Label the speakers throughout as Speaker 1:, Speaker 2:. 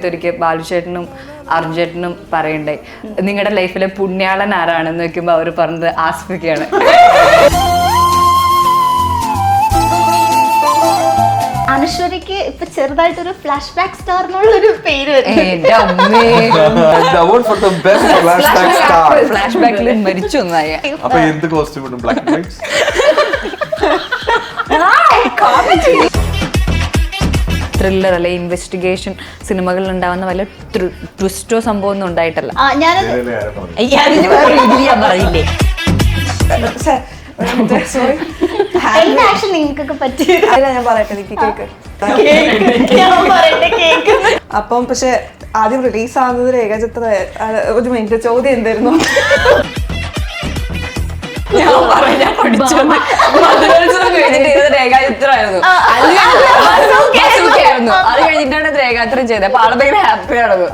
Speaker 1: ഒരിക്കൽ ബാലുചേട്ടനും അർജുനും പറയണ്ടേ നിങ്ങളുടെ ലൈഫിലെ പുണ്യാളൻ ആരാണെന്ന് വെക്കുമ്പോ അവര് പറഞ്ഞത് ആസ്ഫിക്കാണ്.
Speaker 2: അനശ്വരയ്ക്ക് ഇപ്പൊ ചെറുതായിട്ടൊരു ഫ്ലാഷ് ബാക്ക് സ്റ്റാർ എന്നുള്ളൊരു പേര്
Speaker 1: ഫ്ലാഷ് ബാക്കിൽ മരിച്ചു ഒന്നായ. ത്രില്ലർ അല്ലെ ഇൻവെസ്റ്റിഗേഷൻ സിനിമകളിൽ ഉണ്ടാവുന്ന വല്ല ട്വിസ്റ്റോ സംഭവം ഒന്നും ഉണ്ടായിട്ടല്ല. പറയില്ലേ
Speaker 3: അപ്പം പക്ഷെ ആദ്യം റിലീസ് ആവുന്നത് രേഖാചിത്ര. ഒരു മിനിറ്റ്, ചോദ്യം എന്തായിരുന്നു?
Speaker 1: രേഖാചിത്രമായിരുന്നു. അത് കഴിഞ്ഞിട്ടാണ് രേഖാചിത്രം ചെയ്തത്. അപ്പൊ ആളെ ഭയങ്കര ഹാപ്പിയാണത്.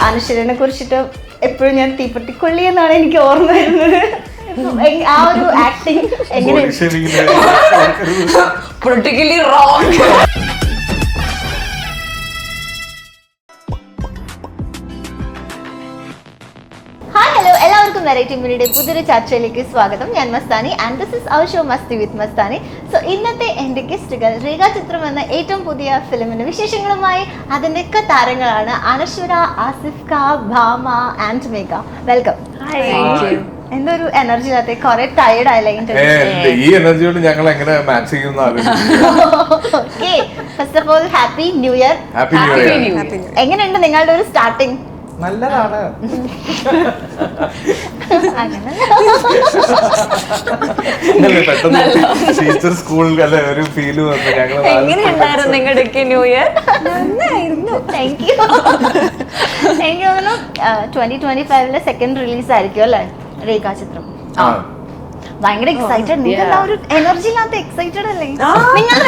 Speaker 2: അനശ്വരനെ കുറിച്ചിട്ട് എപ്പോഴും ഞാൻ തീപ്പെട്ടിക്കൊള്ളി എന്നാണ് എനിക്ക് ഓർമ്മ വരുന്നത്. ആ ഒരു ആക്ടിങ് എങ്ങനെ
Speaker 1: പൊളിറ്റിക്കലി റോങ്.
Speaker 2: എല്ലാവർക്കും വെറൈറ്റി മീഡിയയുടെ പുതിയൊരു ചർച്ചയിലേക്ക് സ്വാഗതം. ഞാൻ Mastani and this is our show Masti with Mastani. So ഇന്നത്തെ എൻ്റെ ഗസ്റ്റുകൾ രേഖാചിത്രം എന്ന ഏറ്റവും പുതിയ ഫിലിമിന്റെ വിശേഷങ്ങളുമായി അതിൻ്റെയൊക്കെ താരങ്ങളാണ് അനശ്വര, ആസിഫ് ഖാ, ഭാമ ആൻഡ് മേഘ. വെൽക്കം. എന്തൊരു എനർജി ഇല്ലാത്ത, കുറെ ടയർഡ് ആയില്ല
Speaker 4: ഈ എനർജിയോട് ഞങ്ങൾ എങ്ങനെ മാച്ച് ചെയ്യുന്ന.
Speaker 2: Okay, first of all happy new year. എങ്ങനെയുണ്ട് നിങ്ങളുടെ ഒരു സ്റ്റാർട്ടിങ്?
Speaker 4: നല്ലതാണ്. ടീച്ചർ സ്കൂളിൽ അല്ലെ ഒരു ഫീല് വന്നു.
Speaker 1: എങ്ങനെയുണ്ടായിരുന്നു നിങ്ങളുടെയൊക്കെ ന്യൂ ഇയർ?
Speaker 2: നന്നായിരുന്നു, താങ്ക് യു. എനിക്ക് തോന്നുന്നു 2025 സെക്കൻഡ് റിലീസ് ആയിരിക്കും അല്ലേ രേഖാചിത്രം? ഭയങ്കര എക്സൈറ്റഡ്. നിങ്ങൾ ഒരു എനർജി ഇല്ലാത്ത എക്സൈറ്റഡ് അല്ലേ? നിങ്ങൾ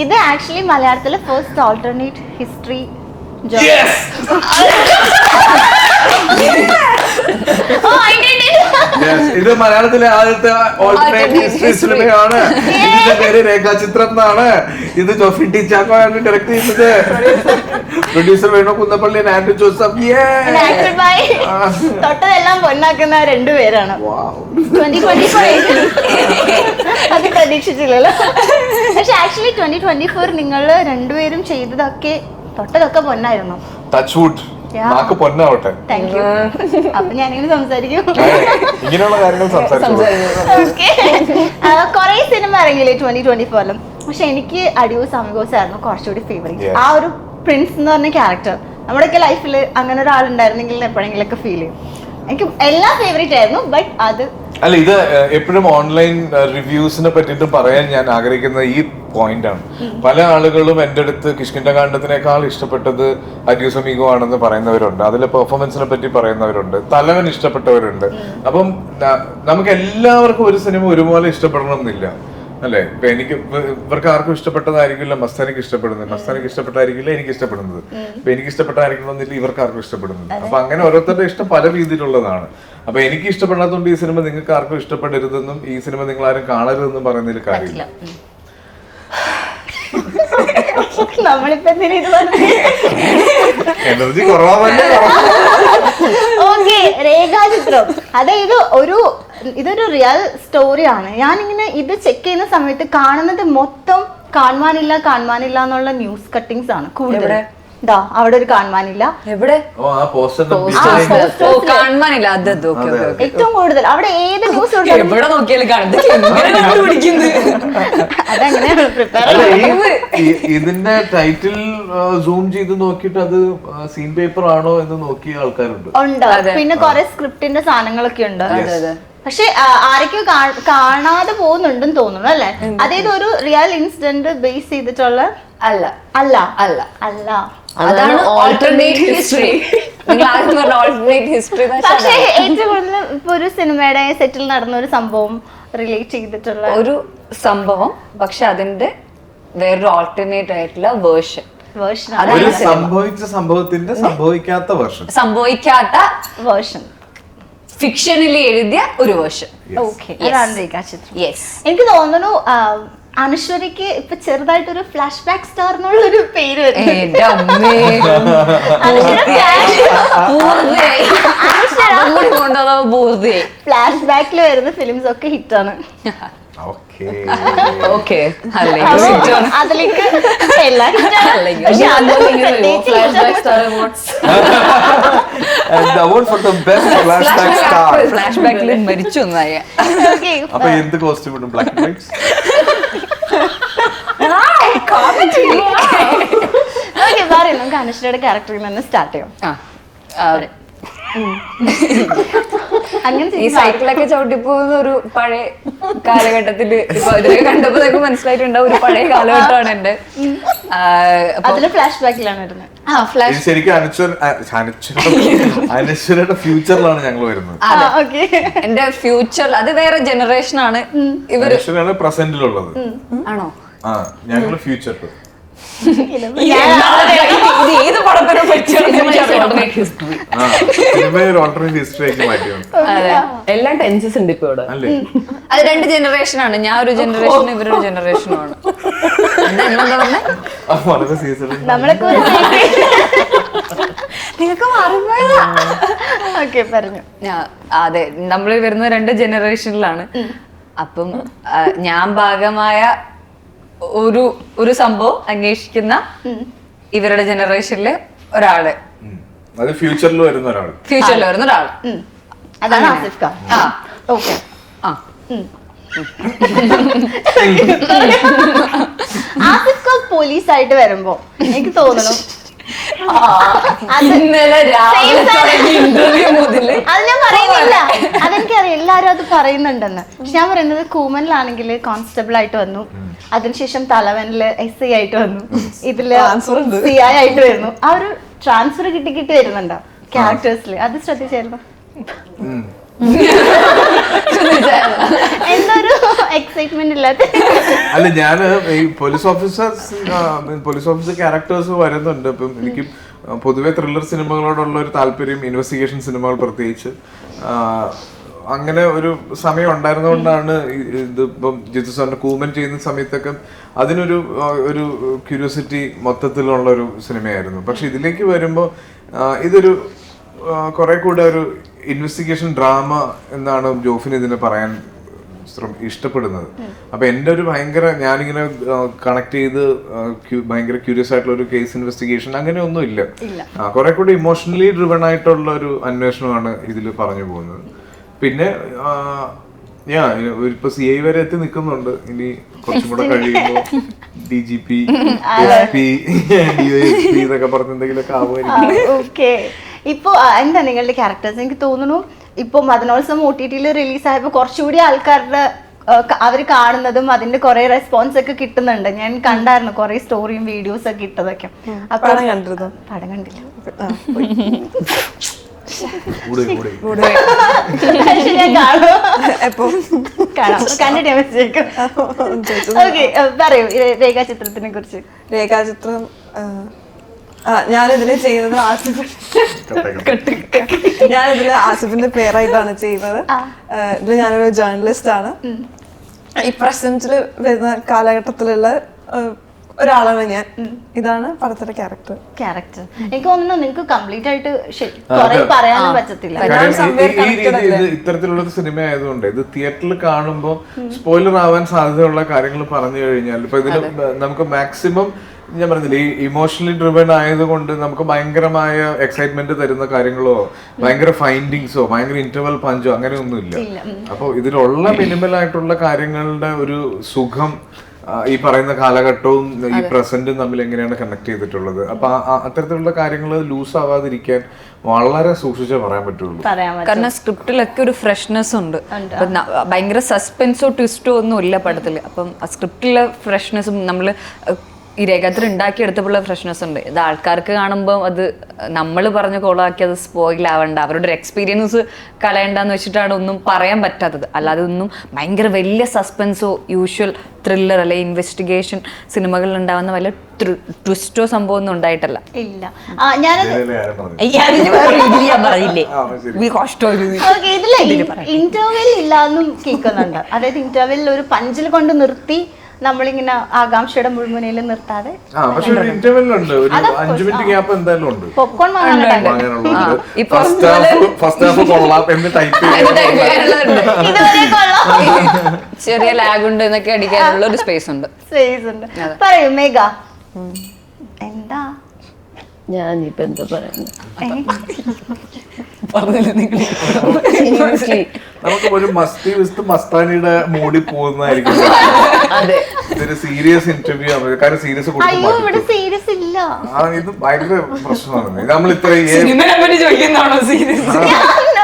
Speaker 2: ഇത് ആക്ച്വലി മലയാളത്തിലെ ഫസ്റ്റ് ഓൾട്ടർനേറ്റ് ഹിസ്റ്ററി
Speaker 4: ഇത് മലയാളത്തിലെ ആദ്യത്തെ ഓൾട്ടർനേറ്റ് ഹിസ്റ്ററി സിനിമയാണ്. ഇതിന്റെ പേര് രേഖാചിത്രം എന്നാണ്. ഇത് ജോഫിൻ ടി ചാക്കോയാണ് ഡയറക്ട് ചെയ്യുന്നത്. Producer Venu Kunnappilly, Andrew Joseph.
Speaker 2: തൊട്ടതെല്ലാം പൊന്നാക്കുന്ന രണ്ടുപേരാണ്. 2024 അത് പ്രതീക്ഷിച്ചില്ലല്ലോ. പക്ഷെ ആക്ച്വലി 2024 നിങ്ങൾ രണ്ടുപേരും ചെയ്തതൊക്കെ തൊട്ടതൊക്കെ പൊന്നായിരുന്നു.
Speaker 4: നാക്ക് പൊന്നാവട്ടെ.
Speaker 2: Thank you. അപ്പൊ ഞാനിങ്ങനെ സംസാരിക്കും.
Speaker 4: ഇങ്ങനെയുള്ള കാര്യങ്ങൾ സംസാരിച്ചു.
Speaker 2: കൊറേ സിനിമ ഇറങ്ങിയില്ലേ 2024 പക്ഷെ എനിക്ക് അടിയൂസ് അമിഗോസ് ആയിരുന്നു കുറച്ചുകൂടി ഫേവറേറ്റ്. ആ ഒരു പ്രിൻസ് എന്ന് പറഞ്ഞ ക്യാരക്ടർ നമ്മുടെയൊക്കെ ലൈഫിൽ അങ്ങനെ ഒരാളുണ്ടായിരുന്നെങ്കിൽ എപ്പോഴെങ്കിലും ഒക്കെ ഫീൽ ചെയ്യും. എനിക്ക് എല്ലാം ഫേവറേറ്റ് ആയിരുന്നു. ബട്ട് അത്
Speaker 4: അല്ല, ഇത് എപ്പോഴും ഓൺലൈൻ റിവ്യൂസിനെ പറ്റിയിട്ട് പറയാൻ ഞാൻ ആഗ്രഹിക്കുന്ന ഈ പോയിന്റ് ആണ്. പല ആളുകളും എൻ്റെ അടുത്ത് കിഷ്കിന്ധകാണ്ഡത്തിനേക്കാൾ ഇഷ്ടപ്പെട്ടത് അഡ്യൂസ് അമിഗോ ആണെന്ന് പറയുന്നവരുണ്ട്. അതിലെ പെർഫോമൻസിനെ പറ്റി പറയുന്നവരുണ്ട്. തലവൻ ഇഷ്ടപ്പെട്ടവരുണ്ട്. അപ്പം നമുക്ക് എല്ലാവർക്കും ഒരു സിനിമ ഒരുപോലെ ഇഷ്ടപ്പെടണം എന്നില്ല അല്ലെ? ഇപ്പൊ എനിക്ക് ഇവർക്ക് ആർക്കും ഇഷ്ടപ്പെട്ടതായിരിക്കില്ല മസ്താനിക്ക് ഇഷ്ടപ്പെടുന്നത്, മസ്താനിക്ക് ഇഷ്ടപ്പെട്ടായിരിക്കില്ല എനിക്ക് ഇഷ്ടപ്പെടുന്നത്, ഇപ്പൊ എനിക്ക് ഇഷ്ടപ്പെട്ടായിരിക്കണമെന്നില്ല ഇവർക്ക് ആർക്കും ഇഷ്ടപ്പെടുന്നത്. അപ്പൊ അങ്ങനെ ഓരോരുത്തരുടെ ഇഷ്ടം പല രീതിയിലുള്ളതാണ്. അപ്പൊ എനിക്ക് ഇഷ്ടപ്പെടാത്തതുകൊണ്ട് ഈ സിനിമ നിങ്ങൾക്ക് ആർക്കും ഇഷ്ടപ്പെടരുതെന്നും ഈ സിനിമ നിങ്ങൾ ആരും കാണരുതെന്നും പറയുന്നതിൽ കാര്യമില്ല. എനർജി കുറവാണല്ലേ.
Speaker 2: ഓക്കെ, രേഖാചിത്രം അതായത് ഇതൊരു റിയൽ സ്റ്റോറിയാണ്. ഞാനിങ്ങനെ ഇത് ചെക്ക് ചെയ്യുന്ന സമയത്ത് കാണുന്നത് മൊത്തം കാണുവാനില്ല എന്നുള്ള ന്യൂസ് കട്ടിങ്സ് ആണ് കൂടുതൽ. അവിടെ ഒരു കാണുവാനില്ല,
Speaker 1: എവിടെ ഏറ്റവും കൂടുതൽ അവിടെ ഏത് ന്യൂസ് എവിടെ നോക്കിയാലും
Speaker 4: ഇതിന്റെ ടൈറ്റിൽ സൂം ചെയ്ത് നോക്കിയിട്ട് അത് സീൻ പേപ്പർ ആണോ എന്ന് നോക്കിയ ആൾക്കാരുണ്ട്.
Speaker 2: പിന്നെ കുറെ സ്ക്രിപ്റ്റിന്റെ സാധനങ്ങളൊക്കെ ഉണ്ട്. പക്ഷെ ആരൊക്കെയോ കാണാതെ പോകുന്നുണ്ടെന്ന് തോന്നുന്നു അല്ലെ? അതായത് ഒരു റിയൽ ഇൻസിഡന്റ് ബേസ് ചെയ്തിട്ടുള്ള അല്ല അല്ല അല്ല അല്ല
Speaker 1: അതാണ് ഓൾട്ടർനേറ്റ് ഹിസ്റ്ററി.
Speaker 2: പക്ഷേ ഏറ്റവും കൂടുതൽ ഇപ്പൊ ഒരു സിനിമയുടെ സെറ്റിൽ നടന്ന ഒരു സംഭവം റിലേറ്റ് ചെയ്തിട്ടുള്ള
Speaker 1: ഒരു സംഭവം, പക്ഷെ അതിന്റെ വേറൊരു ഓൾട്ടർനേറ്റ് ആയിട്ടുള്ള വേർഷൻ
Speaker 2: വേർഷൻ
Speaker 4: ഒരു സംഭവിച്ച സംഭവത്തിന്റെ സംഭവിക്കാത്ത വേർഷൻ.
Speaker 1: സംഭവിക്കാത്ത
Speaker 2: വേർഷൻ
Speaker 1: ഫിക്ഷനിൽ എഴുതിയ ഒരു വേർഷൻ.
Speaker 2: ഓക്കെ, അതാണ് രേഖാചിത്രം.
Speaker 1: യെസ്.
Speaker 2: എനിക്ക് തോന്നുന്നു അനശ്വരയ്ക്ക് ഇപ്പൊ ചെറുതായിട്ടൊരു ഫ്ലാഷ് ബാക്ക് സ്റ്റാർ എന്നുള്ള ഒരു പേര്
Speaker 1: എന്റെ അമ്മേ പൂർത്തിയായി.
Speaker 2: ഫ്ലാഷ് ബാക്കിൽ വരുന്ന ഫിലിംസ് ഒക്കെ ഹിറ്റാണ്.
Speaker 4: ഓക്കേ.
Speaker 1: ഓക്കെ
Speaker 2: അതിലേക്ക് എല്ലാം hit ആണ്. പക്ഷെ അത് പ്രത്യേകിച്ച്
Speaker 4: And the award for the best flashback star.
Speaker 1: Flash ബാക്കിൽ മരിച്ചു ഒന്നായ.
Speaker 2: Okay.
Speaker 4: അപ്പൊ എന്ത് കോസ്റ്റ്യൂം ഇടും? Black and white?
Speaker 2: Okay, പറയൂ, നമുക്ക് അനശ്വരയുടെ ക്യാരക്ടറിൽ നിന്ന് സ്റ്റാർട്ട് ചെയ്യാം. അങ്ങനെ
Speaker 1: ഈ സൈക്കിളൊക്കെ ചവിട്ടിപ്പോകുന്ന ഒരു പഴയ കാലഘട്ടത്തില് ഇപ്പൊ ഇതിലൊക്കെ കണ്ടപ്പോ നമുക്ക് മനസ്സിലായിട്ടുണ്ടാവും ഒരു പഴയ കാലഘട്ടമാണ് എന്റെ.
Speaker 2: അതില് ഫ്ലാഷ് ബാക്കിലാണ് വരുന്നത്.
Speaker 1: ഫ്ലാഷ്
Speaker 4: ഇത് ശരിക്കും അനശ്വരയുടെ ഫ്യൂച്ചറിലാണ് ഞങ്ങൾ വരുന്നത്.
Speaker 2: ഓക്കെ,
Speaker 1: എന്റെ ഫ്യൂച്ചർ അത് വേറെ ജനറേഷൻ ആണ്. ഇവര്
Speaker 4: അനശ്വരാണ് പ്രസന്റിലുള്ളത്.
Speaker 1: ആണോ?
Speaker 4: ആ, ഞങ്ങള് ഫ്യൂച്ചറിൽ.
Speaker 1: ഇത് ഏത് പടത്തിനെ
Speaker 4: സിനിമ ഒരു ഓൾട്ടർനേറ്റ് ഹിസ്റ്ററി ആക്കി മാറ്റിയാണ്.
Speaker 5: എല്ലാം ടെൻസസ് ഉണ്ട് ഇപ്പൊ ഇവിടെ.
Speaker 4: അല്ലേ?
Speaker 1: അത് രണ്ട് ജനറേഷൻ ആണ്. ഞാൻ ഒരു ജനറേഷനും ഇവരൊരു ജനറേഷനും ആണ്. എന്താ പറഞ്ഞേ?
Speaker 4: വളരെ സീസൺ
Speaker 2: നമ്മളൊക്കെ
Speaker 1: നിങ്ങൾക്ക് മാറിപ്പോയതാ.
Speaker 2: ഓക്കെ, പറഞ്ഞു.
Speaker 1: അതെ, നമ്മൾ വരുന്ന രണ്ട് ജനറേഷനിലാണ്. അപ്പം ഞാൻ ഭാഗമായ ഒരു സംഭവം അന്വേഷിക്കുന്ന ഇവരുടെ ജനറേഷനിലെ ഒരാള്,
Speaker 4: അത് ഫ്യൂച്ചറിൽ വരുന്ന ഒരാള്,
Speaker 1: ഫ്യൂച്ചറിൽ വരുന്ന ഒരാള്.
Speaker 2: അതാണ് ആസിഫ് ഖാൻ. ഓക്കെ. ആസിഫ് ഖാൻ പോലീസായിട്ട് വരുമ്പോ എനിക്ക് തോന്നുന്നു
Speaker 1: ഇന്നലെ രാവിലെ തുടങ്ങിയ ഇന്റർവ്യൂ മുതല്
Speaker 2: അത് ഞാൻ പറയുന്നില്ല, അതെനിക്കറിയാം, എല്ലാരും അത് പറയുന്നുണ്ടെന്ന്. പക്ഷെ ഞാൻ പറയുന്നത് കൂമനിലാണെങ്കിൽ കോൺസ്റ്റബിൾ ആയിട്ട് വന്നു, അതിനുശേഷം തലവനില് SI ആയിട്ട് വന്നു, ഇതില് CI ആയിട്ട് വരുന്നു. ആ ഒരു ട്രാൻസ്ഫർ കിട്ടി വരുന്നുണ്ടോ ക്യാരക്ടേഴ്സിൽ? അത് ശ്രദ്ധിച്ചായിരുന്നു? എന്തൊരു എക്സൈറ്റ്മെന്റ് ഇല്ലാത്ത.
Speaker 4: അല്ല, ഞാന് ഈ പോലീസ് ഓഫീസർ ക്യാരക്ടേഴ്സ് വരുന്നുണ്ട്. ഇപ്പം എനിക്ക് പൊതുവെ ത്രില്ലർ സിനിമകളോടുള്ള ഒരു താല്പര്യം, ഇൻവെസ്റ്റിഗേഷൻ സിനിമകൾ പ്രത്യേകിച്ച്, അങ്ങനെ ഒരു സമയം ഉണ്ടായിരുന്നുകൊണ്ടാണ് ഇതിപ്പം ജിത്തു സാറിന്റെ കൂമൻ ചെയ്യുന്ന സമയത്തൊക്കെ അതിനൊരു ഒരു ക്യൂരിയോസിറ്റി മൊത്തത്തിലുള്ള ഒരു സിനിമയായിരുന്നു. പക്ഷെ ഇതിലേക്ക് വരുമ്പോൾ ഇതൊരു കുറെ കൂടെ ഒരു ഇൻവെസ്റ്റിഗേഷൻ ഡ്രാമ എന്നാണ് ജോഫിന് ഇതിനെ പറയാൻ ഇഷ്ടപ്പെടുന്നത്. അപ്പൊ എൻ്റെ ഒരു ഭയങ്കര, ഞാനിങ്ങനെ കണക്ട് ചെയ്ത് ഭയങ്കര ക്യൂരിയസ് ആയിട്ടുള്ള ഒരു കേസ് ഇൻവെസ്റ്റിഗേഷൻ അങ്ങനെ ഒന്നും ഇല്ല. കുറെ കൂടി ഇമോഷണലി ഡ്രിവൺ ആയിട്ടുള്ള ഒരു അന്വേഷണമാണ് ഇതിൽ പറഞ്ഞു പോകുന്നത്. പിന്നെ ഞാൻ ഇപ്പൊ CI വരെ എത്തി നിൽക്കുന്നുണ്ട്. ഇനി കുറച്ചും കൂടെ കഴിയുമ്പോൾ DGP, SP, DSP എന്നൊക്കെ പറഞ്ഞ എന്തെങ്കിലുമൊക്കെ ആവുമായിരിക്കും.
Speaker 2: ഓക്കെ. ഇപ്പൊ എന്താ നിങ്ങളുടെ ക്യാരക്ടേഴ്സ്? എനിക്ക് തോന്നുന്നു ഇപ്പൊ മദനോത്സവം OTT റിലീസായപ്പോ കുറച്ചുകൂടി ആൾക്കാരുടെ അവര് കാണുന്നതും അതിന്റെ കുറെ റെസ്പോൺസ് ഒക്കെ കിട്ടുന്നുണ്ട്. ഞാൻ കണ്ടായിരുന്നു കുറെ സ്റ്റോറിയും വീഡിയോസ് ഒക്കെ ഇട്ടതൊക്കെ. അപ്പൊ പടം കണ്ടിരുന്നു? പടം കണ്ടില്ല. പറയൂ രേഖാചിത്രത്തിനെ കുറിച്ച്.
Speaker 3: രേഖാചിത്രം ഞാനിതില് ചെയ്യുന്നത് ആസിഫിന്റെ പേരായിട്ടാണ് ചെയ്യുന്നത്. ഇതിൽ ഞാനൊരു ജേർണലിസ്റ്റ് ആണ്. ഈ പ്രസന്റില് വരുന്ന കാലഘട്ടത്തിലുള്ള ഒരാളാണ് ഞാൻ. ഇതാണ് പടത്തിലെ ക്യാരക്ടർ.
Speaker 2: എനിക്ക് തോന്നുന്നു നിങ്ങൾക്ക് കംപ്ലീറ്റ് ആയിട്ട് കുറെ പറയാനും പറ്റത്തില്ല.
Speaker 4: ഇത്തരത്തിലുള്ള സിനിമ ആയതുകൊണ്ട് ഇത് തിയേറ്ററിൽ കാണുമ്പോൾ സ്പോയിലർ ആവാൻ സാധ്യതയുള്ള കാര്യങ്ങൾ പറഞ്ഞു കഴിഞ്ഞാൽ ഇപ്പൊ ഇതിൽ നമുക്ക് മാക്സിമം, ഞാൻ പറഞ്ഞില്ലേ, ഈ ഇമോഷണലി ഡ്രിവൺ ആയതുകൊണ്ട് നമുക്ക് ഭയങ്കരമായ എക്സൈറ്റ്മെന്റ് തരുന്ന കാര്യങ്ങളോ ഭയങ്കര ഫൈൻഡിങ്സോ ഭയങ്കര ഇന്റർവൽ പഞ്ചോ അങ്ങനെയൊന്നുമില്ല. അപ്പോൾ ഇതിലുള്ള മിനിമൽ ആയിട്ടുള്ള കാര്യങ്ങളുടെ ഒരു സുഖം ഈ പറയുന്ന കാലഘട്ടവും ഈ പ്രസന്റും തമ്മിൽ എങ്ങനെയാണ് കണക്ട് ചെയ്തിട്ടുള്ളത്. അപ്പൊ അത്തരത്തിലുള്ള കാര്യങ്ങൾ ലൂസ് ആവാതിരിക്കാൻ വളരെ സൂക്ഷിച്ചേ പറയാൻ പറ്റുള്ളൂ.
Speaker 1: കാരണം സ്ക്രിപ്റ്റിലൊക്കെ ഒരു ഫ്രഷ്നെസ് ഉണ്ട്. ഭയങ്കര സസ്പെൻസോ ട്വിസ്റ്റോ ഒന്നും ഇല്ല പടത്തില്. അപ്പം ആ സ്ക്രിപ്റ്റിലെ ഫ്രഷ്നെസ്സും നമ്മള് ഈ രേഖാചിത്രം ഉണ്ടാക്കിയെടുത്തപ്പോഴുള്ള ഫ്രഷ്നെസ് ഉണ്ട്. ഇത് ആൾക്കാർക്ക് കാണുമ്പോൾ അത് നമ്മൾ പറഞ്ഞ കോളാക്കി അത് സ്പോയിൽ ആവണ്ട, അവരുടെ ഒരു എക്സ്പീരിയൻസ് കളയണ്ടെന്ന് വെച്ചിട്ടാണ് ഒന്നും പറയാൻ പറ്റാത്തത്. അല്ലാതെ ഒന്നും ഭയങ്കര വലിയ സസ്പെൻസോ യൂഷ്വൽ ത്രില്ലർ അല്ലെ ഇൻവെസ്റ്റിഗേഷൻ സിനിമകളിൽ ഉണ്ടാവുന്ന വലിയ ട്വിസ്റ്റോ സംഭവം ഒന്നും ഉണ്ടായിട്ടല്ല.
Speaker 2: ഇല്ല ഞാനത് ഇതില് ഇന്റർവെൽ ഇല്ലാന്നും കേൾക്കുന്നുണ്ട്. അതായത് ഇന്റർവെല്ലിൽ ഒരു പഞ്ചിൽ കൊണ്ട് നിർത്തി നമ്മളിങ്ങനെ ആകാംക്ഷയുടെ മുഴുവനയിൽ നിർത്താതെ പോപ്കോൺ
Speaker 1: ചെറിയ ലാഗ് ഉണ്ട് എന്നൊക്കെ അടിക്കാനുള്ള ഒരു സ്പേസ് ഉണ്ട്.
Speaker 2: പറയൂ മേഘ, എന്താ
Speaker 5: ഞാനിപ്പോ എന്താ പറയുന്നത്?
Speaker 4: നമുക്ക് ഒരു മസ്തി വിത്ത് മസ്താനിയുടെ മൂടി പോകുന്നതായിരിക്കും. ഇതൊരു സീരിയസ് ഇന്റർവ്യൂ ആണ്, കാരണം സീരിയസ്
Speaker 2: അയ്യോ ഇവിടെ സീരിയസ് ഇല്ല.
Speaker 4: ഇത് ഭയങ്കര പ്രശ്നമാണ്. നമ്മൾ ഇത്രയും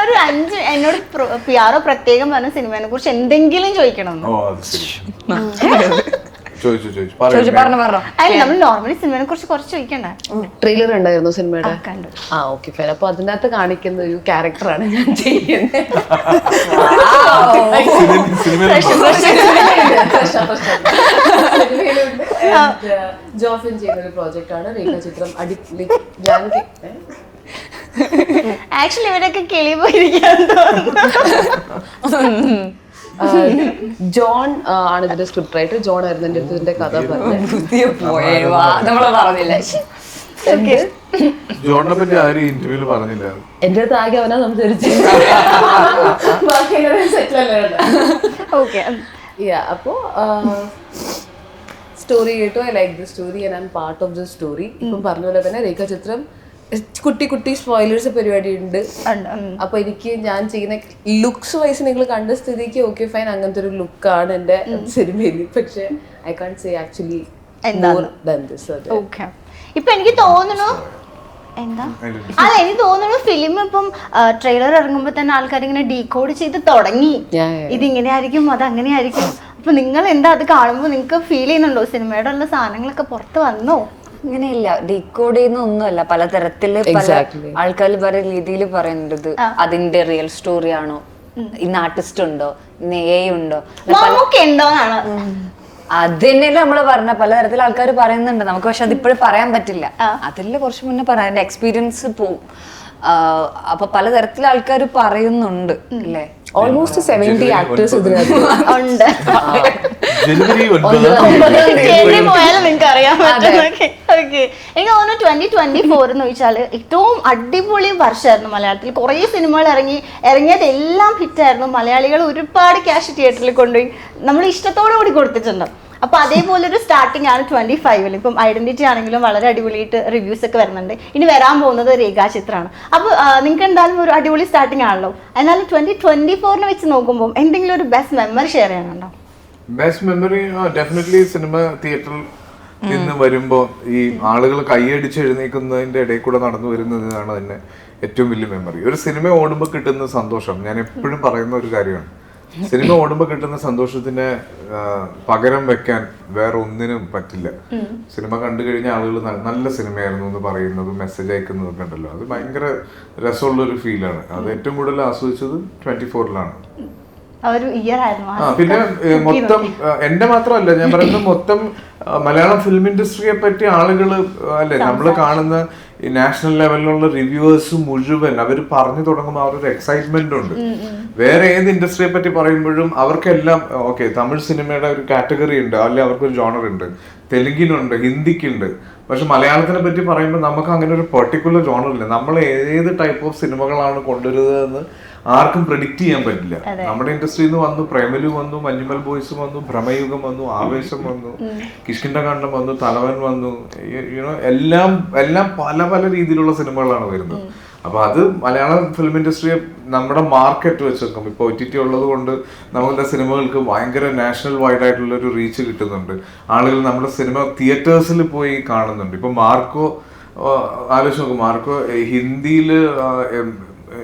Speaker 2: ഒരു 5 എന്നോട് പിയാറോ പ്രത്യേകം പറഞ്ഞ സിനിമയെ കുറിച്ച് എന്തെങ്കിലും ചോദിക്കണം. നമ്മൾ നോർമലി സിനിമയെ കുറിച്ച് കുറച്ച് ചോദിക്കണ്ടേ?
Speaker 5: ട്രെയിലർ ഉണ്ടായിരുന്നു സിനിമയുടെ?
Speaker 2: കണ്ടു.
Speaker 5: Okay fine. അപ്പൊ അതിനകത്ത് കാണിക്കുന്ന ഒരു ക്യാരക്ടറാണ് ഞാൻ ചെയ്യുന്നത്. ജോഫിൻ ചെയ്യുന്ന ഒരു പ്രോജക്റ്റ് ആണ് രേഖാചിത്രം. അടിപൊളി.
Speaker 2: ആക്ച്വലി ഇവരൊക്കെ കിളി പോയിരിക്കാൻ
Speaker 5: ജോൺ ആണ് ഇതിന്റെ സ്ക്രിപ്റ്റ് റൈറ്റർ. ജോൺ ആയിരുന്നു എന്റെ അടുത്ത് ഇതിന്റെ കഥ പറഞ്ഞത്.
Speaker 4: ജോണിനെ പറ്റി ആരും ഇന്റർവ്യൂല് പറഞ്ഞില്ല.
Speaker 5: എന്റെ അടുത്ത് ആകെ അവനാ സംസാരിച്ചു. അപ്പോ സ്റ്റോറി കേട്ടു. I like the story and I am part of the story. ഇപ്പം പറഞ്ഞ പോലെ തന്നെ രേഖാചിത്രം കുട്ടി കുട്ടി സ്പോയിലേഴ്സ് പരിപാടി ഉണ്ട്. അപ്പൊ എനിക്ക് ഞാൻ ചെയ്യുന്ന ലുക്സ് വൈസ് നിങ്ങൾ കണ്ട സ്ഥിതിക്ക് ഓക്കെ ഫൈൻ, അങ്ങനത്തെ ഒരു ലുക്കാണ് എന്റെ സിനിമയിൽ. പക്ഷെ ഐ കാൺ സേ ആക്ച്വലി
Speaker 2: ഇപ്പൊ എനിക്ക് തോന്നുന്നു എന്താ അല്ല എനിക്ക് തോന്നുന്നു ഫിലിം ഇപ്പം ട്രെയിലർ ഇറങ്ങുമ്പോ തന്നെ ആൾക്കാർ ഇങ്ങനെ ഡീകോഡ് ചെയ്ത് തുടങ്ങി. ഇതിങ്ങനെ ആയിരിക്കും, അത് അങ്ങനെ ആയിരിക്കും. അപ്പൊ നിങ്ങൾ എന്താ അത് കാണുമ്പോ നിങ്ങൾക്ക് ഫീൽ ചെയ്യുന്നുണ്ടോ സിനിമയുടെ ഉള്ള സാധനങ്ങളൊക്കെ പുറത്ത് വന്നോ?
Speaker 1: അങ്ങനെയില്ല, ഡീകോഡ് ചെയ്യുന്ന ഒന്നുമല്ല. പലതരത്തില് പല ആൾക്കാർ പല രീതിയിൽ പറയുന്നത് അതിന്റെ റിയൽ സ്റ്റോറി ആണോ, ഇന്ന് ആർട്ടിസ്റ്റ് ഉണ്ടോ, ഇന്ന് എ ഉണ്ടോ, അത് തന്നെയല്ലേ നമ്മള് പറഞ്ഞ പലതരത്തിൽ ആൾക്കാർ പറയുന്നുണ്ട് നമുക്ക്. പക്ഷെ അതിപ്പോഴും പറയാൻ പറ്റില്ല. അതില് കുറച്ച് മുന്നേ പറയാം, എന്റെ എക്സ്പീരിയൻസ് പോവും. അപ്പൊ പലതരത്തിൽ ആൾക്കാർ പറയുന്നുണ്ട് അല്ലേ.
Speaker 5: ഓൾമോസ്റ്റ് 70 ആക്ടേഴ്സ് ഇതിനകത്ത്
Speaker 2: ഉണ്ട്. പോയാലും നിങ്ങൾക്ക് അറിയാൻ പറ്റും. എനിക്ക് തോന്നുന്നു 2024 എന്ന് ചോദിച്ചാൽ ഏറ്റവും അടിപൊളി വർഷമായിരുന്നു മലയാളത്തിൽ. കുറേ സിനിമകൾ ഇറങ്ങിയത് എല്ലാം ഹിറ്റായിരുന്നു. മലയാളികൾ ഒരുപാട് ക്യാഷ് തിയേറ്ററിൽ കൊണ്ടുപോയി നമ്മൾ ഇഷ്ടത്തോടു കൂടി കൊടുത്തിട്ടുണ്ട്. അപ്പൊ അതേപോലെ ഒരു സ്റ്റാർട്ടിംഗ് ആണ് 25-ൽ. ഇപ്പം ഐഡന്റിറ്റി ആണെങ്കിലും വളരെ അടിപൊളിയായിട്ട് റിവ്യൂസ് ഒക്കെ വരുന്നുണ്ട്. ഇനി വരാൻ പോകുന്നത് രേഖാചിത്രമാണ്. അപ്പൊ നിങ്ങൾക്ക് എന്തായാലും ഒരു അടിപൊളി സ്റ്റാർട്ടിംഗ് ആണല്ലോ. എന്നാലും 2024 വെച്ച് നോക്കുമ്പോൾ എന്തെങ്കിലും ഒരു ബെസ്റ്റ് മെമ്മറി ഷെയർ ചെയ്യാനുണ്ടോ?
Speaker 4: ബെസ്റ്റ് മെമ്മറി ഡെഫിനറ്റ്ലി സിനിമ തിയേറ്ററിൽ നിന്ന് വരുമ്പോൾ ഈ ആളുകൾ കൈയടിച്ച് എഴുന്നേൽക്കുന്നതിന്റെ ഇടയിൽ കൂടെ നടന്നു വരുന്നതാണ് തന്നെ ഏറ്റവും വലിയ മെമ്മറി. ഒരു സിനിമ ഓടുമ്പോൾ കിട്ടുന്ന സന്തോഷം ഞാൻ എപ്പോഴും പറയുന്ന ഒരു കാര്യമാണ്. സിനിമ ഓടുമ്പോൾ കിട്ടുന്ന സന്തോഷത്തിന് പകരം വെക്കാൻ വേറെ ഒന്നിനും പറ്റില്ല. സിനിമ കണ്ടു കഴിഞ്ഞ ആളുകൾ നല്ല സിനിമയായിരുന്നു എന്ന് പറയുന്നതും മെസ്സേജ് അയക്കുന്നതൊക്കെ ഉണ്ടല്ലോ, അത് ഭയങ്കര രസമുള്ളൊരു ഫീലാണ്. അത് ഏറ്റവും കൂടുതൽ ആസ്വദിച്ചത് 24-ലാണ്. പിന്നെ മൊത്തം എന്റെ മാത്രമല്ല ഞാൻ പറയുന്നത്, മൊത്തം മലയാളം ഫിലിം ഇൻഡസ്ട്രിയെ പറ്റി ആളുകൾ അല്ലെ നമ്മൾ കാണുന്ന ഈ നാഷണൽ ലെവലിലുള്ള റിവ്യൂവേഴ്സ് മുഴുവൻ അവർ പറഞ്ഞു തുടങ്ങുമ്പോൾ അവരൊരു എക്സൈറ്റ്മെന്റ് ഉണ്ട്. വേറെ ഏത് ഇൻഡസ്ട്രിയെ പറ്റി പറയുമ്പോഴും അവർക്കെല്ലാം ഓക്കെ തമിഴ് സിനിമയുടെ ഒരു കാറ്റഗറി ഉണ്ട്, അല്ലെ അവർക്കൊരു ജോണർ ഉണ്ട്, തെലുങ്കിനുണ്ട്, ഹിന്ദിക്കുണ്ട്. പക്ഷെ മലയാളത്തിനെ പറ്റി പറയുമ്പോൾ നമുക്ക് അങ്ങനെ ഒരു പെർട്ടിക്കുലർ ജോണർ ഇല്ല. നമ്മൾ ഏത് ടൈപ്പ് ഓഫ് സിനിമകളാണ് കൊണ്ടുവരുന്നതെന്ന് ആർക്കും പ്രെഡിക്റ്റ് ചെയ്യാൻ പറ്റില്ല. നമ്മുടെ ഇൻഡസ്ട്രിയിൽ നിന്ന് വന്നു പ്രേമലു വന്നു, മഞ്ഞുമൽ ബോയ്സ് വന്നു, ഭ്രമയുഗം വന്നു, ആവേശം വന്നു, കിഷ്കിന്ധകാണ്ഡം വന്നു, തലവൻ വന്നു, എല്ലാം പല പല രീതിയിലുള്ള സിനിമകളാണ് വരുന്നത്. അപ്പൊ അത് മലയാളം ഫിലിം ഇൻഡസ്ട്രിയെ നമ്മുടെ മാർക്കറ്റ് വെച്ച് നോക്കും. ഇപ്പൊ OTT ഉള്ളത് കൊണ്ട് നമ്മുടെ സിനിമകൾക്ക് ഭയങ്കര നാഷണൽ വൈഡ് ആയിട്ടുള്ള ഒരു റീച്ച് കിട്ടുന്നുണ്ട്. ആളുകൾ നമ്മുടെ സിനിമ തിയേറ്റേഴ്സിൽ പോയി കാണുന്നുണ്ട്. ഇപ്പൊ മാർക്കോ ആലോചിച്ച് നോക്കും, മാർക്കോ ഹിന്ദിയില്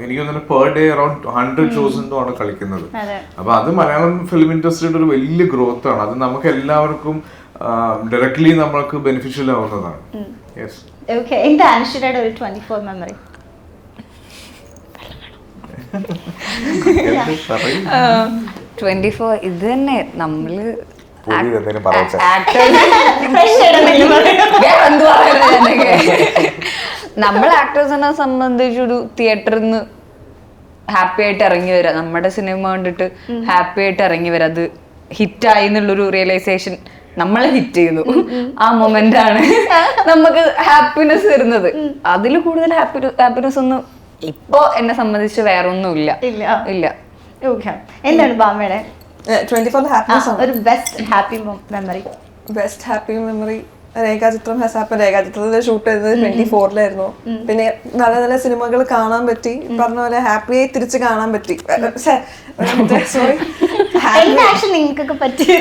Speaker 4: എനിക്ക് തോന്നുന്നു പെർ ഡേ അറൌണ്ട് 100 ഷോസ് എന്തോ ആണ് കളിക്കുന്നത്. അപ്പൊ അത് മലയാളം ഫിലിം ഇൻഡസ്ട്രിയുടെ ഒരു വലിയ ഗ്രോത്ത് ആണ്. അത് നമുക്ക് എല്ലാവർക്കും ഡയറക്ട്ലി നമ്മൾക്ക് ബെനിഫിഷ്യൽ ആവുന്നതാണ്. യെസ്.
Speaker 2: ഓക്കെ, എന്താ അനുശ്വരയുടെ ഒരു 24 മെമ്മറി?
Speaker 1: 24 ഇത് തന്നെ നമ്മള് നമ്മൾ ആക്ടേഴ്സിനെ സംബന്ധിച്ചൊരു തിയേറ്ററിൽ നിന്ന് ഹാപ്പി ആയിട്ട് ഇറങ്ങി വരാം, നമ്മുടെ സിനിമ കണ്ടിട്ട് ഹാപ്പി ആയിട്ട് ഇറങ്ങി വരാം, അത് ഹിറ്റായി എന്നുള്ളൊരു റിയലൈസേഷൻ നമ്മളെ ഹിറ്റ് ചെയ്യുന്നു, ആ മൊമെന്റ് ആണ് നമുക്ക് ഹാപ്പിനെസ് വരുന്നത്. അതിൽ കൂടുതൽ ഹാപ്പിനെസ് ഒന്നും ഇപ്പൊ എന്നെ സംബന്ധിച്ച് വേറെ ഒന്നും ഇല്ല.
Speaker 2: ഓക്കെ, എന്താണ് ബാമയുടെ
Speaker 3: 24 ഹാപ്പിനെസ്
Speaker 2: ഒരു best happy memory?
Speaker 3: Best happy memory രേഖാചിത്രം ഹാപ്പൻ. രേഖാചിത്രത്തിന്റെ ഷൂട്ട് ചെയ്തത് 24-ലായിരുന്നു. പിന്നെ നല്ല നല്ല സിനിമകൾ കാണാൻ പറ്റി, പറഞ്ഞ പോലെ ഹാപ്പിയായി തിരിച്ച് കാണാൻ പറ്റി. സോറി,
Speaker 2: നിങ്ങൾക്കൊക്കെ പറ്റിയ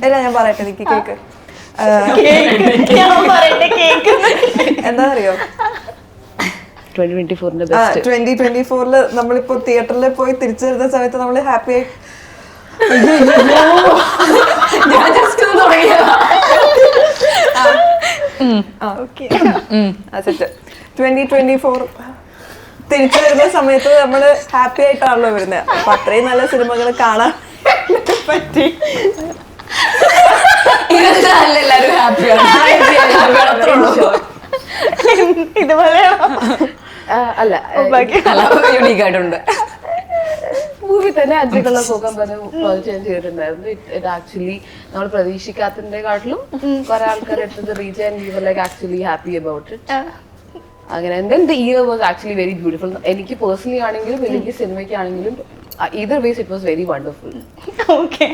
Speaker 3: അല്ല ഞാൻ പറയട്ടെ, എനിക്ക് കേക്ക് എന്താ അറിയോ, 2024 നമ്മളിപ്പോ തിയേറ്ററിൽ പോയി തിരിച്ചു വരുന്ന സമയത്ത് നമ്മൾ ഹാപ്പി ആയി 2024 തിരിച്ചു വരുന്ന സമയത്ത് നമ്മള് ഹാപ്പി ആയിട്ടാണല്ലോ വരുന്നത്. അപ്പൊ അത്രയും നല്ല സിനിമകൾ കാണാൻ പറ്റി. ഇതുപോലെ
Speaker 5: അല്ല
Speaker 1: യുണീക്ക് ആയിട്ടുണ്ട്.
Speaker 5: മൂവി തന്നെ അജയ്ക്കുള്ള പോകാൻ ഞാൻ ചെയ്തിട്ടുണ്ടായിരുന്നു. ഇത് ആക്ച്വലി നമ്മൾ പ്രതീക്ഷിക്കാത്തതിനെക്കാട്ടിലും കുറെ ആൾക്കാർ എടുത്തത് reach and we were like actually happy about it. അങ്ങനെ then the year was actually very beautiful. എനിക്ക് പേഴ്സണലി ആണെങ്കിലും എനിക്ക് സിനിമയ്ക്കാണെങ്കിലും either ways it was very wonderful.
Speaker 2: Okay,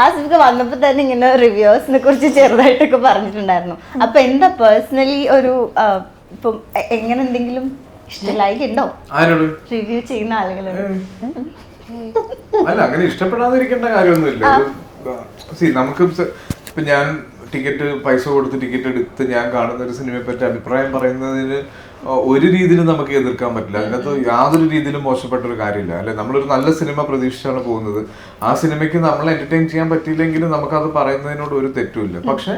Speaker 2: ആസിഫ്ക്ക് വന്നപ്പോൾ തന്നെ ഇങ്ങനെ റിവ്യൂസിനെ കുറിച്ച് ചെറുതായിട്ടൊക്കെ പറഞ്ഞിട്ടുണ്ടായിരുന്നു. അപ്പൊ എന്താ പേഴ്സണലി ഒരു ഇപ്പം എങ്ങനെ എന്തെങ്കിലും ഇഷ്ടലായിട്ടുണ്ടോ റിവ്യൂ ചെയ്യുന്ന ആളുകളുണ്ട്?
Speaker 4: അല്ല, അങ്ങനെ ഇഷ്ടപ്പെടാതിരിക്കേണ്ട കാര്യമൊന്നുമില്ല. നമുക്ക് ഇപ്പൊ ഞാൻ പൈസ കൊടുത്ത് ടിക്കറ്റ് എടുത്ത് ഞാൻ കാണുന്ന ഒരു സിനിമയെ പറ്റി അഭിപ്രായം പറയുന്നതിന് ഒരു രീതിയിലും നമുക്ക് എതിർക്കാൻ പറ്റില്ല. അതിനകത്ത് യാതൊരു രീതിയിലും മോശപ്പെട്ട ഒരു കാര്യമില്ല. അല്ലെ, നമ്മളൊരു നല്ല സിനിമ പ്രതീക്ഷിച്ചാണ് പോകുന്നത്. ആ സിനിമയ്ക്ക് നമ്മളെ എന്റർടൈൻ ചെയ്യാൻ പറ്റിയില്ലെങ്കിലും നമുക്കത് പറയുന്നതിനോട് ഒരു തെറ്റുമില്ല. പക്ഷെ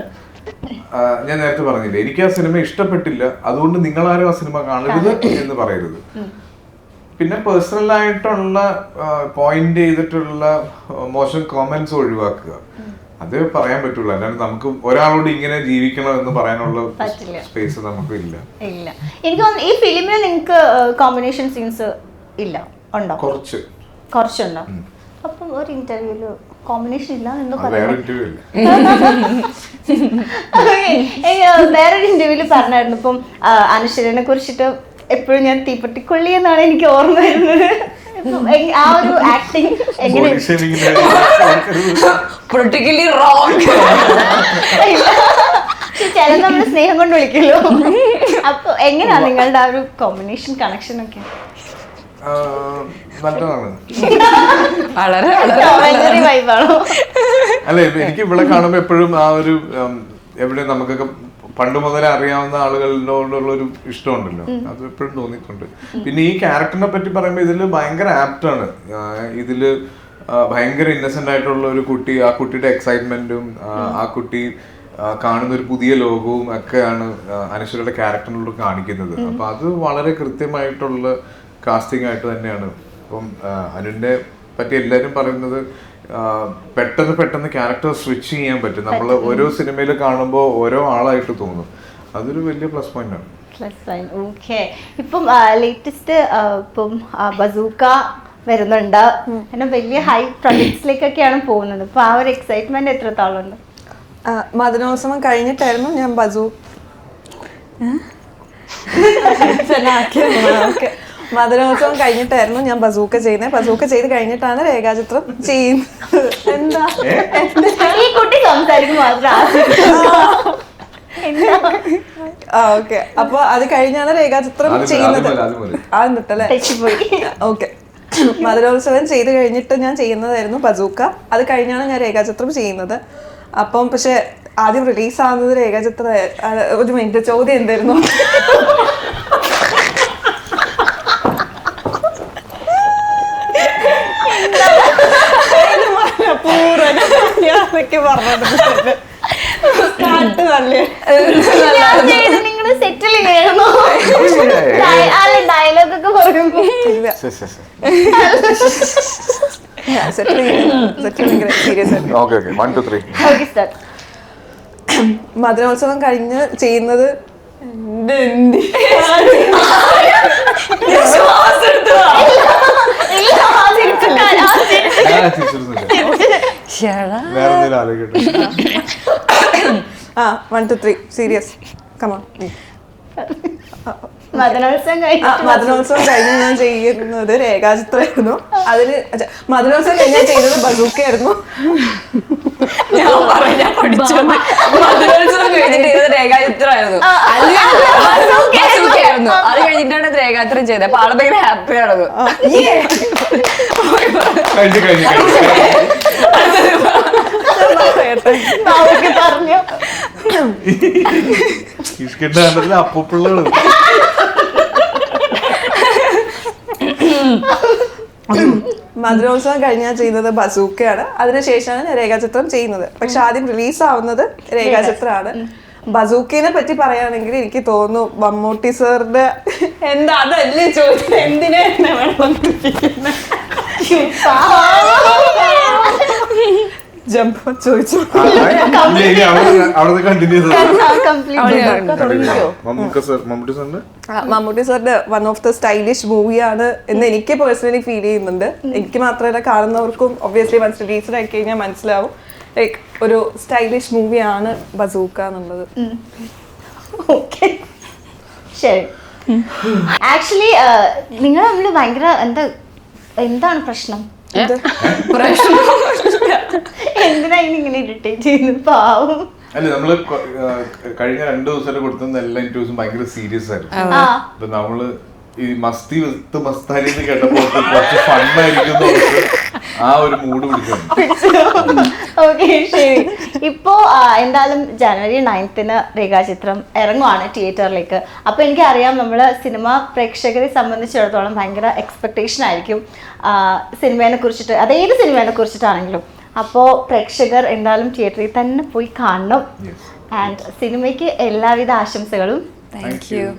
Speaker 4: ഞാൻ നേരത്തെ പറഞ്ഞില്ലേ, എനിക്ക് ആ സിനിമ ഇഷ്ടപ്പെട്ടില്ല, അതുകൊണ്ട് നിങ്ങളാരും ആ സിനിമ കാണരുത് എന്ന് പറയരുത്. പിന്നെ പേഴ്സണൽ ആയിട്ടുള്ള പോയിന്റ് ചെയ്തിട്ടുള്ള മോശം കോമെന്റ്സ് ഒഴിവാക്കുക, അത് പറയാൻ പറ്റുള്ളൂ. അല്ലാണ്ട് നമുക്ക് ഒരാളോട് ഇങ്ങനെ ജീവിക്കണം എന്ന് പറയാനുള്ള സ്പേസ് നമുക്ക് ഇല്ല.
Speaker 2: എനിക്ക് തോന്നുന്നു ഈ ഫിലിമിൽ നിങ്ങൾക്ക് കോമ്പിനേഷൻ സീൻസ് ഇല്ല, ഉണ്ടോ? കുറച്ചുണ്ടോ? അപ്പം ഒരു ഇന്റർവ്യൂല് കോമ്പിനേഷൻ ഇല്ല എന്ന് വേറൊരു ഇന്റർവ്യൂല് പറഞ്ഞായിരുന്നു. ഇപ്പം അനുശ്വരനെ കുറിച്ചിട്ട് എപ്പോഴും ഞാൻ തീപ്പെട്ടിക്കൊള്ളി എന്നാണ് എനിക്ക് ഓർമ്മ വരുന്നത്. ആ ഒരു ആക്ടിങ് എങ്ങനെ ചില നമ്മള് സ്നേഹം കൊണ്ട് വിളിക്കല്ലോ. അപ്പൊ എങ്ങനെയാ നിങ്ങളുടെ ആ ഒരു കോമ്പിനേഷൻ കണക്ഷൻ ഒക്കെ?
Speaker 4: അല്ല, എനിക്ക് ഇവിടെ കാണുമ്പോ എപ്പോഴും ആ ഒരു എവിടെ നമുക്കൊക്കെ പണ്ട് മുതലേ അറിയാവുന്ന ആളുകളോടുള്ള ഒരു ഇഷ്ടമുണ്ടല്ലോ, അത് എപ്പോഴും തോന്നിയിട്ടുണ്ട്. പിന്നെ ഈ ക്യാരക്ടറിനെ പറ്റി പറയുമ്പോൾ ഇതില് ഭയങ്കര ആപ്റ്റാണ്. ഇതില് ഭയങ്കര ഇന്നസെന്റ് ആയിട്ടുള്ള ഒരു കുട്ടി, ആ കുട്ടിയുടെ എക്സൈറ്റ്മെന്റും ആ കുട്ടി കാണുന്ന ഒരു പുതിയ ലോകവും ഒക്കെയാണ് അനശ്വരയുടെ ക്യാരക്ടറിനോട് കാണിക്കുന്നത്. അപ്പൊ അത് വളരെ കൃത്യമായിട്ടുള്ള കാസ്റ്റിംഗ് ആയിട്ട് തന്നെയാണ്. അപ്പം അനുവിനെ പറ്റി എല്ലാവരും പറയുന്നത് പെട്ടെന്ന് ക്യാരക്ടർ സ്വിച്ച് ചെയ്യാൻ പറ്റും. നമ്മൾ ഓരോ സിനിമയിൽ കാണുമ്പോൾ ഓരോ ആളായിട്ട് തോന്നും. അതൊരു വലിയ പ്ലസ് പോയിന്റ് ആണ്.
Speaker 2: ഓക്കെ, ഇപ്പം ലേറ്റസ്റ്റ് ഇപ്പം ബസൂക്ക വരുന്നുണ്ട്, അങ്ങനെ വലിയ ഹൈ പ്രൊജക്ട്സിലേക്കൊക്കെയാണ് പോകുന്നത്. അപ്പൊ ആ ഒരു എക്സൈറ്റ്മെന്റ് എത്രത്തോളം?
Speaker 3: മദനോത്സവം കഴിഞ്ഞിട്ടായിരുന്നു ഞാൻ മദനോത്സവം കഴിഞ്ഞിട്ടായിരുന്നു ഞാൻ ബസൂക്ക ചെയ്യുന്നത്. ബസൂക്ക ചെയ്ത് കഴിഞ്ഞിട്ടാണ് രേഖാചിത്രം ചെയ്യുന്നത്. എന്താ
Speaker 2: ഈ കുട്ടി സംസാരിക്കും മാത്രം.
Speaker 3: ഓക്കെ, അപ്പൊ അത് കഴിഞ്ഞാണ് രേഖാചിത്രം ചെയ്യുന്നത്. ആദ്യം ഓക്കെ, മദനോത്സവം ചെയ്ത് കഴിഞ്ഞിട്ട് ഞാൻ ചെയ്യുന്നതായിരുന്നു ബസൂക്ക. അത് കഴിഞ്ഞാണ് ഞാൻ രേഖാചിത്രം ചെയ്യുന്നത്. അപ്പം പക്ഷെ ആദ്യം റിലീസ് ആവുന്നത് രേഖാചിത്രം. ഒരു മിനിറ്റ്, ചോദ്യം എന്തായിരുന്നു?
Speaker 2: നിങ്ങൾ സെറ്റിലിംഗ് ആയിരുന്നു ഡയലോഗ് ഒക്കെ പറയുമ്പോ
Speaker 3: സീരിയസ് ആയിട്ട്.
Speaker 4: Okay 1 2 3
Speaker 2: okay start.
Speaker 3: മധുരോത്സവം കഴിഞ്ഞ് ചെയ്യുന്നത്
Speaker 4: വേറെ എന്തെങ്കിലും ആലോചിക്കട്ടെ.
Speaker 3: 1 2 3 സീരിയസ് കമോൺ.
Speaker 2: മദനോത്സവം
Speaker 3: കഴിഞ്ഞ് ഞാൻ ചെയ്യുന്നത് രേഖാചിത്രമായിരുന്നു. അതിന് മധുരോത്സവം കഴിഞ്ഞ് ഞാൻ ചെയ്യുന്നത് ബസൂക്കയായിരുന്നു.
Speaker 1: മധുരോത്സവം കഴിഞ്ഞിട്ട് ചെയ്തത് രേഖാചിത്രമായിരുന്നു. അത് കഴിഞ്ഞിട്ടാണ് രേഖാചിത്രം ചെയ്തത്. അപ്പൊ ആളെ ഭയങ്കര ഹാപ്പി ആണത്.
Speaker 2: പറഞ്ഞു
Speaker 4: അപ്പുള്ളൂ.
Speaker 3: മധുരോത്സവം കഴിഞ്ഞാൽ ചെയ്യുന്നത് ബസൂക്കയാണ്. അതിനുശേഷമാണ് ഞാൻ രേഖാചിത്രം ചെയ്യുന്നത്. പക്ഷെ ആദ്യം റിലീസ് ആവുന്നത് രേഖാചിത്രമാണ്. ബസൂക്കിനെ പറ്റി പറയുകയാണെങ്കിൽ എനിക്ക് തോന്നുന്നു മമ്മൂട്ടി സാറിന്റെ എന്താ അതല്ലേ ചോദിച്ചത്, എന്തിനാ എന്നെ ജമ്പ് ചോദിച്ചു. മമ്മൂട്ടി സാറിന്റെ വൺ ഓഫ് ദ സ്റ്റൈലിഷ് മൂവിയാണ് എന്ന് എനിക്ക് പേഴ്സണലി ഫീൽ ചെയ്യുന്നുണ്ട്. എനിക്ക് മാത്രമല്ല, കാണുന്നവർക്കും ഒബ്വിയസ്ലി വൺസ് റിലീസ്ഡ് ആയി കഴിഞ്ഞാൽ മനസ്സിലാവും ലൈക്ക് ഒരു സ്റ്റൈലിഷ് മൂവിയാണ് ബസൂക്ക എന്നുള്ളത്.
Speaker 2: ഓക്കെ ശരി. ആക്ച്വലി നിങ്ങൾ തമ്മിൽ ഭയങ്കര എന്താണ് പ്രശ്നം? എന്തിനാ ഇങ്ങനെ ഇറിറ്റേറ്റ് ചെയ്യുന്നത്? പാവം.
Speaker 4: അല്ല, നമ്മള് കഴിഞ്ഞ 2 ദിവസം കൊടുത്തുന്ന എല്ലാ ഇന്റർവ്യൂസും ഭയങ്കര സീരിയസ് ആയിരുന്നു. അപ്പൊ നമ്മള് ഈ മസ്തി വിത്ത് മസ്താനി കേട്ടപ്പോ കുറച്ച് ഫണ്ണായിരിക്കും ആ ഒരു മൂഡ് പിടിച്ചു.
Speaker 2: ഓക്കെ ശരി. ഇപ്പോ എന്തായാലും ജനുവരി 9th രേഖാചിത്രം ഇറങ്ങുവാണ് തിയേറ്ററിലേക്ക്. അപ്പൊ എനിക്കറിയാം നമ്മള് സിനിമ പ്രേക്ഷകരെ സംബന്ധിച്ചിടത്തോളം ഭയങ്കര എക്സ്പെക്ടേഷൻ ആയിരിക്കും സിനിമയെ കുറിച്ചിട്ട്, അതേത് സിനിമയെ കുറിച്ചിട്ടാണെങ്കിലും. അപ്പോൾ പ്രേക്ഷകർ എന്തായാലും തിയേറ്ററിൽ തന്നെ പോയി കാണണം. ആൻഡ് സിനിമയ്ക്ക് എല്ലാവിധ ആശംസകളും.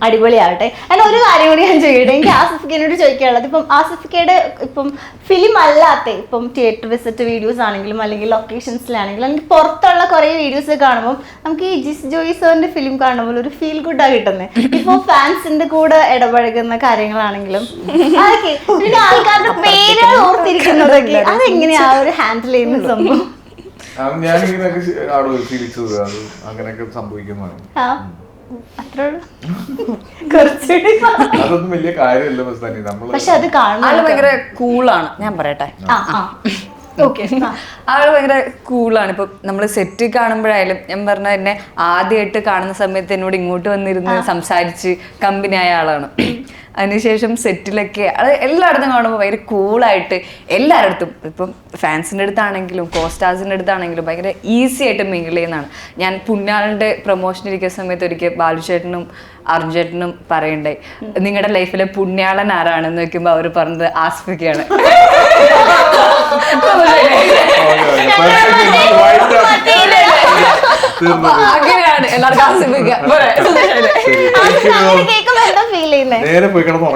Speaker 2: അടിപൊളിയാവട്ടെ. എന്നാൽ ഒരു കാര്യം കൂടി ഞാൻ ചോദിക്കട്ടെ, എനിക്ക് ആസിഫിക്കനോട് ചോദിക്കാനുള്ളത്, ഇപ്പം ആസിഫിക്കയുടെ ഇപ്പം ഫിലിം അല്ലാത്ത ഇപ്പം തിയേറ്റർ വിസിറ്റ് വീഡിയോസ് ആണെങ്കിലും അല്ലെങ്കിൽ ലൊക്കേഷൻസിലാണെങ്കിലും അല്ലെങ്കിൽ പുറത്തുള്ള കുറേ വീഡിയോസ് കാണുമ്പോൾ നമുക്ക് ഈ ജിസ് ജോയി സാറിന്റെ ഫിലിം കാണുമ്പോൾ ഒരു ഫീൽ ഗുഡാണ് കിട്ടുന്നത്. ഇപ്പൊ ഫാൻസിന്റെ കൂടെ ഇടപഴകുന്ന കാര്യങ്ങളാണെങ്കിലും അതൊക്കെ പിന്നെ ആൾക്കാരുടെ പേരുകൾ ഓർത്തിരിക്കുന്നതൊക്കെ അതെങ്ങനെയാ ഒരു ഹാൻഡിൽ ചെയ്യുന്ന സംഭവം?
Speaker 4: ഞാനിങ്ങനെയൊക്കെ ശീലിച്ചത് അത് അങ്ങനെയൊക്കെ സംഭവിക്കുന്നതാണ്. അതൊന്നും വലിയ കാര്യമല്ല മസ്താനി. നമ്മള്
Speaker 2: പക്ഷെ അത് കാണാൻ
Speaker 1: ഭയങ്കര കൂളാണ്. ഞാൻ പറയട്ടെ, ആള് ഭയങ്കര കൂളാണ്. ഇപ്പൊ നമ്മള് സെറ്റ് കാണുമ്പോഴായാലും ഞാൻ പറഞ്ഞ എന്നെ ആദ്യമായിട്ട് കാണുന്ന സമയത്ത് എന്നോട് ഇങ്ങോട്ട് വന്നിരുന്ന് സംസാരിച്ച് കമ്പനിയായ ആളാണ്. അതിനുശേഷം സെറ്റിലൊക്കെ അത് എല്ലായിടത്തും കാണുമ്പോൾ ഭയങ്കര കൂളായിട്ട് എല്ലായിടത്തും, ഇപ്പം ഫാൻസിൻ്റെ അടുത്താണെങ്കിലും കോസ്റ്റാർസിൻ്റെ അടുത്താണെങ്കിലും ഭയങ്കര ഈസി ആയിട്ട് മിങ്കിൾ ചെയ്യുന്നതാണ്. ഞാൻ പുണ്യാളൻ്റെ പ്രൊമോഷൻ ഇരിക്കുന്ന സമയത്ത് ഒരിക്കൽ ബാലുചേട്ടനും അർജുനും പറയണ്ടായി, നിങ്ങളുടെ ലൈഫിലെ പുണ്യാളൻ ആരാണെന്ന് വെക്കുമ്പോൾ അവർ പറഞ്ഞത് ആസ്ഫിക്കയാണ്. അങ്ങനെയാണ് എല്ലാവർക്കും ആസ്ഫിക്ക.
Speaker 4: നേരെ പോയി കിടന്നു.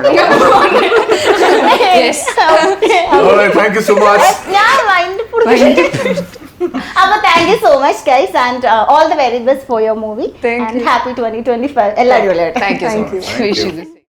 Speaker 4: Thank you so much.
Speaker 2: Appo thank you so much guys and all the very best for your movie and happy 2025. Ella adivalayatte.
Speaker 1: Thank you so much.